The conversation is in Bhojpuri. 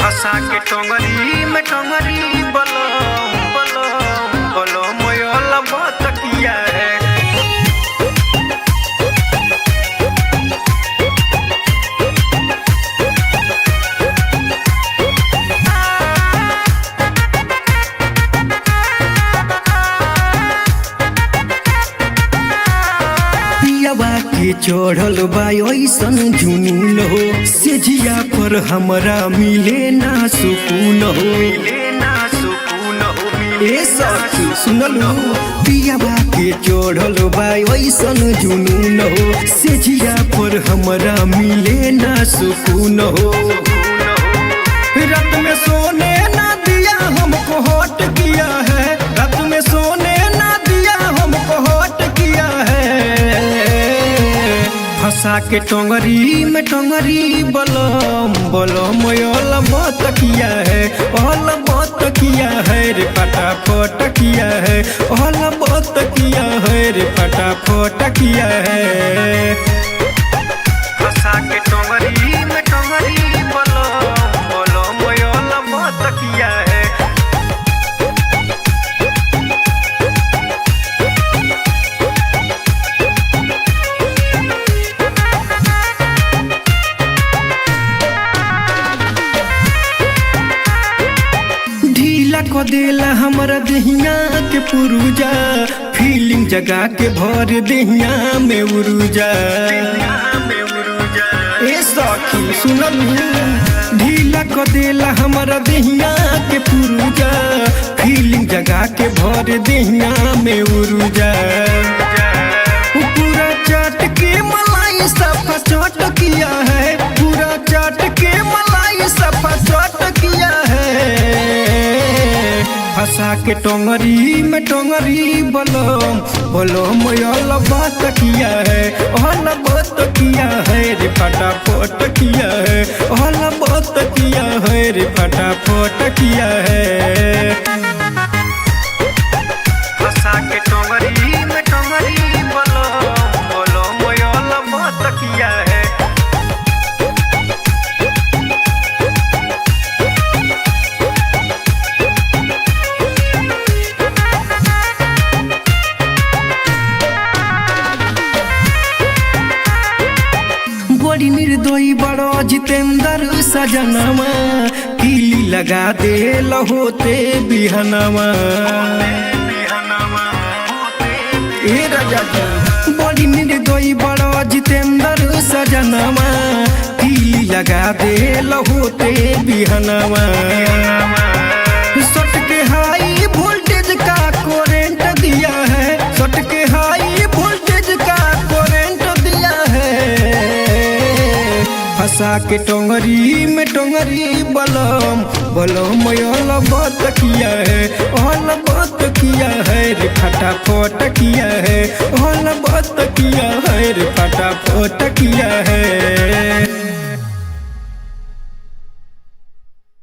फंसा के टोंगरी में टोंगरी बोलो बोलो बोलो मोयल बहुत किया है। के चढ़ल बा ऐसन जुनून हो सेजिया पर हमरा मिले ना सुकून हो ए सखी सुनलू पियाबा के चढ़ल बा ऐसन जुनून हो सेजिया पर हमरा मिले ना सुकून हो। रात में सोने ना दिया हमको हॉट किया है, रात में सोने ना दिया हमको हॉट किया है। फंसा के टोंगरी में टोंगरी बलम बलम मोयल बहुत किया है, ओल बहुत किया है रे फटाफट किया है, ओल बहुत किया है रे फटाफट किया है। फंसा के टोंगरी में टोंगरी बलम बलम मोयल बहुत किया है। को देला हमरा दहिया के पुरुजा फीलिंग जगा के भर दहिया में उरुजा। ए सखी सुनलू ढीला को देला हमरा दहिया के पुरुजा फीलिंग जगा के भर दहिया में उरुजा। पूरा चाट के मलाई सफा चट किया है, पूरा चाट के मलाई सफा चट किया है। फंसा के टोंगरी में टोंगरी बलम बलम मोयल बात किया है, ओल बात किया है रे फटाफट किया है, ओल बात किया है रे फटाफट किया है। फंसा के टोंगरी में टोंगरी बलम बलम मोयल बात किया है। बड़ी निर्दयी बड़ो जितेंद्र सजनवा किली लगा दे लहोते बिहनवा। ए राजा जी बड़ी निर्दयी बड़ो जितेंद्र सजनवा किली लगा दे लहोते बिहनवा। सट के हाई वोल्टेज का करंट दिया है, सट के हाई वोल्टेज का करंट दिया है। फंसा के टोंगरी में टोंगरी बलम बलम मोयल बहुत किया है, ओल बहुत किया है रे फटाफट किया है, ओल बहुत किया है रे फटाफट किया है।